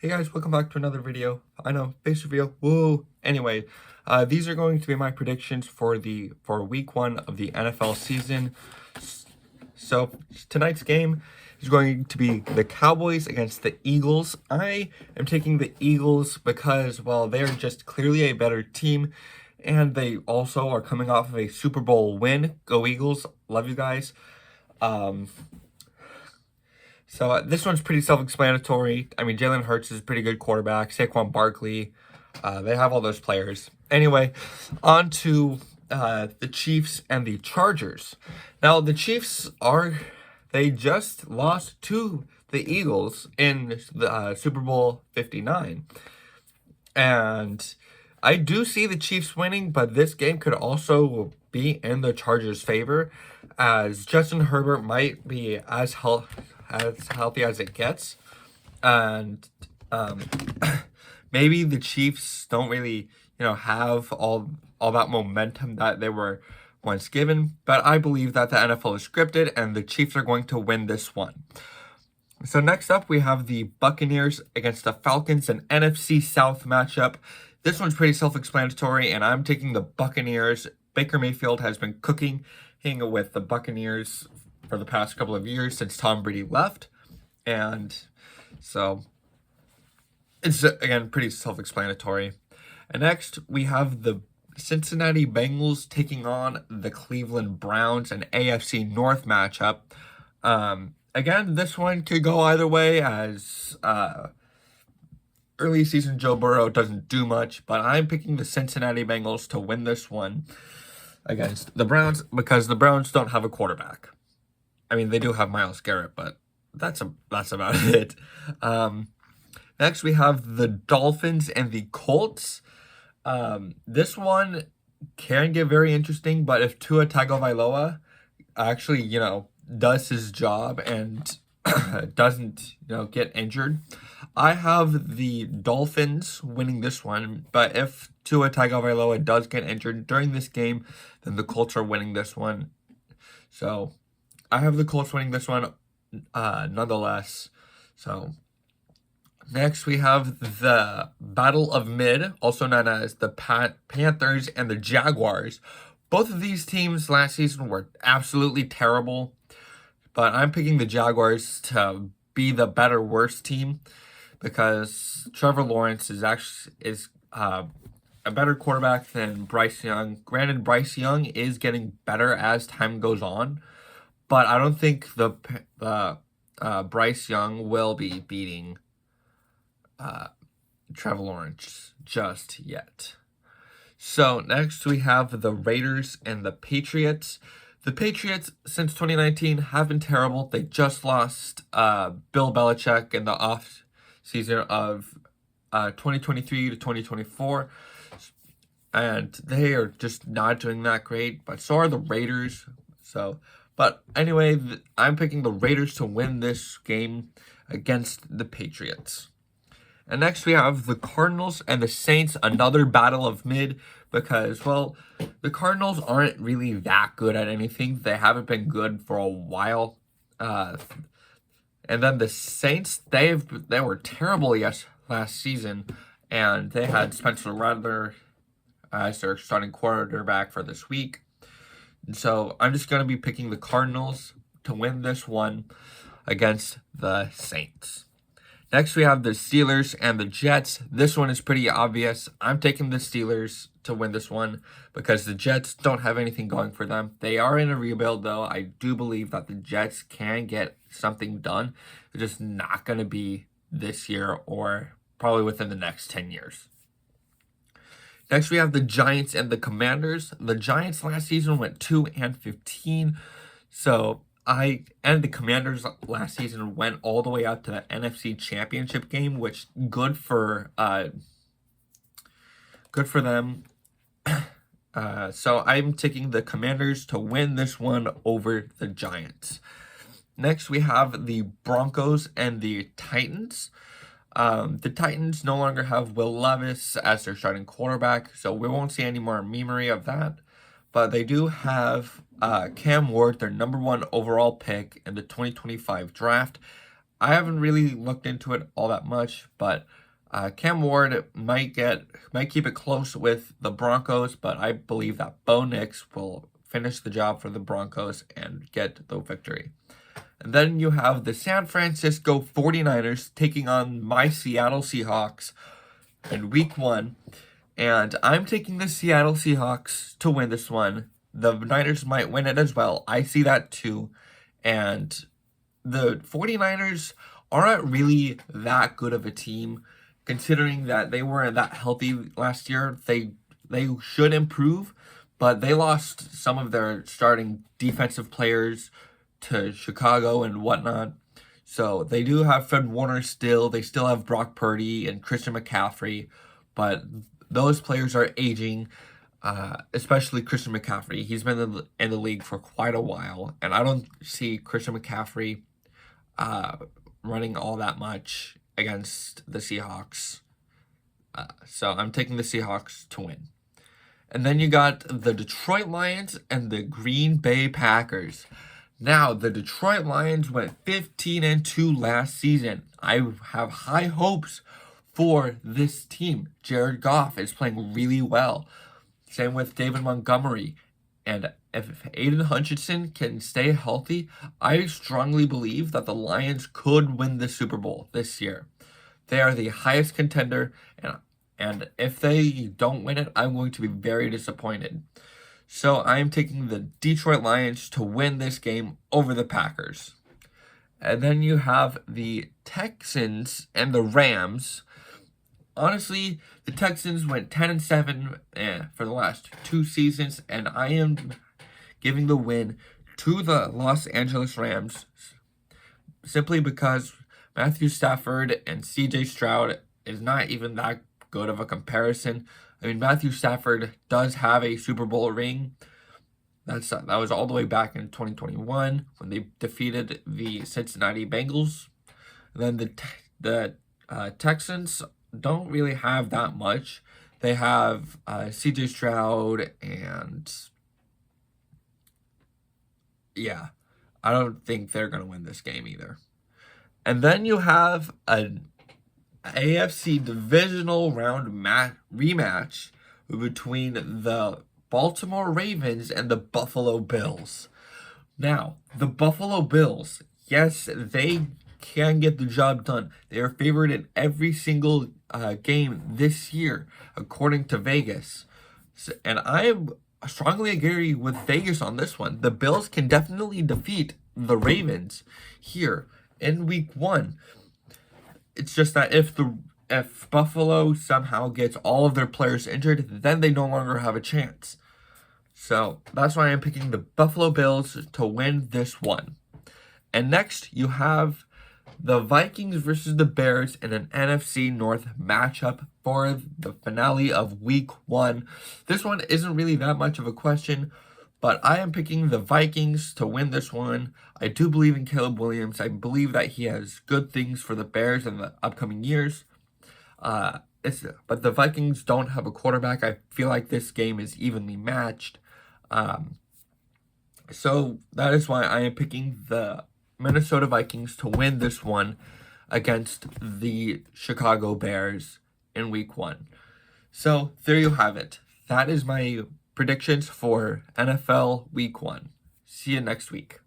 Hey guys, welcome back to another video. I know, face reveal, woo! Anyway, these are going to be my predictions for week 1 of the NFL season. So, tonight's game is going to be the Cowboys against the Eagles. I am taking the Eagles because, well, they're just clearly a better team, and they also are coming off of a Super Bowl win. Go Eagles, love you guys. So this one's pretty self-explanatory. I mean, Jalen Hurts is a pretty good quarterback. Saquon Barkley, they have all those players. Anyway, on to the Chiefs and the Chargers. Now, the Chiefs they just lost to the Eagles in the Super Bowl 59. And I do see the Chiefs winning, but this game could also be in the Chargers' favor, as Justin Herbert might be as healthy as it gets, and maybe the Chiefs don't really, have all that momentum that they were once given. But I believe that the NFL is scripted, and the Chiefs are going to win this one. So next up, we have the Buccaneers against the Falcons, an NFC South matchup. This one's pretty self-explanatory, and I'm taking the Buccaneers. Baker Mayfield has been cooking with the Buccaneers for the past couple of years since Tom Brady left. And so it's, again, pretty self-explanatory. And next, we have the Cincinnati Bengals taking on the Cleveland Browns, an AFC North matchup. Again, this one could go either way, as early season Joe Burrow doesn't do much, but I'm picking the Cincinnati Bengals to win this one against the Browns because the Browns don't have a quarterback. I mean, they do have Myles Garrett, but that's about it. Next, we have the Dolphins and the Colts. This one can get very interesting, but if Tua Tagovailoa actually, does his job and doesn't, get injured, I have the Dolphins winning this one. But if Tua Tagovailoa does get injured during this game, then the Colts are winning this one. So I have the Colts winning this one nonetheless. So next we have the Battle of Mid, also known as the Panthers and the Jaguars. Both of these teams last season were absolutely terrible, but I'm picking the Jaguars to be the better, worse team because Trevor Lawrence is a better quarterback than Bryce Young. Granted, Bryce Young is getting better as time goes on, but I don't think the Bryce Young will be beating Trevor Lawrence just yet. So next we have the Raiders and the Patriots. The Patriots, since 2019, have been terrible. They just lost Bill Belichick in the off season of 2023 to 2024. And they are just not doing that great, but so are the Raiders. But anyway, I'm picking the Raiders to win this game against the Patriots. And next we have the Cardinals and the Saints, another battle of mid, because, well, the Cardinals aren't really that good at anything. They haven't been good for a while. And then the Saints, they were terrible last season, and they had Spencer Rattler as their starting quarterback for this week. And so I'm just going to be picking the Cardinals to win this one against the Saints. Next, we have the Steelers and the Jets. This one is pretty obvious. I'm taking the Steelers to win this one because the Jets don't have anything going for them. They are in a rebuild, though. I do believe that the Jets can get something done. It's just not going to be this year or probably within the next 10 years. Next, we have the Giants and the Commanders. The Giants last season went 2-15. And the Commanders last season went all the way up to the NFC Championship game, which good for them. So I'm taking the Commanders to win this one over the Giants. Next, we have the Broncos and the Titans. The Titans no longer have Will Levis as their starting quarterback, so we won't see any more memory of that. But they do have Cam Ward, their number 1 overall pick in the 2025 draft. I haven't really looked into it all that much, but Cam Ward might keep it close with the Broncos, but I believe that Bo Nix will finish the job for the Broncos and get the victory. And then you have the San Francisco 49ers taking on my Seattle Seahawks in week 1. And I'm taking the Seattle Seahawks to win this one. The Niners might win it as well. I see that too. And the 49ers aren't really that good of a team, considering that they weren't that healthy last year. They should improve, but they lost some of their starting defensive players to Chicago and whatnot. So they do have Fred Warner still. They still have Brock Purdy and Christian McCaffrey, but those players are aging, especially Christian McCaffrey. He's been in the league for quite a while, and I don't see Christian McCaffrey running all that much against the Seahawks. So I'm taking the Seahawks to win. And then you got the Detroit Lions and the Green Bay Packers. Now, the Detroit Lions went 15-2 last season. I have high hopes for this team. Jared Goff is playing really well. Same with David Montgomery. And if Aiden Hutchinson can stay healthy, I strongly believe that the Lions could win the Super Bowl this year. They are the highest contender, and if they don't win it, I'm going to be very disappointed. So I'm taking the Detroit Lions to win this game over the Packers. And then you have the Texans and the Rams. Honestly, the Texans went 10-7 for the last 2 seasons, and I am giving the win to the Los Angeles Rams simply because Matthew Stafford and CJ Stroud is not even that good of a comparison. I mean, Matthew Stafford does have a Super Bowl ring. That was all the way back in 2021 when they defeated the Cincinnati Bengals. And then the Texans don't really have that much. They have CJ Stroud and yeah, I don't think they're going to win this game either. And then you have an AFC divisional round rematch between the Baltimore Ravens and the Buffalo Bills. Now, the Buffalo Bills, yes, they can get the job done. They are favored in every single game this year, according to Vegas. And I strongly agree with Vegas on this one. The Bills can definitely defeat the Ravens here in week 1. It's just that if Buffalo somehow gets all of their players injured, then they no longer have a chance. So that's why I'm picking the Buffalo Bills to win this one. And next, you have the Vikings versus the Bears in an NFC North matchup for the finale of week 1. This one isn't really that much of a question, but I am picking the Vikings to win this one. I do believe in Caleb Williams. I believe that he has good things for the Bears in the upcoming years. But the Vikings don't have a quarterback. I feel like this game is evenly matched. So that is why I am picking the Minnesota Vikings to win this one against the Chicago Bears in week 1. So there you have it. That is my predictions for NFL week 1. See you next week.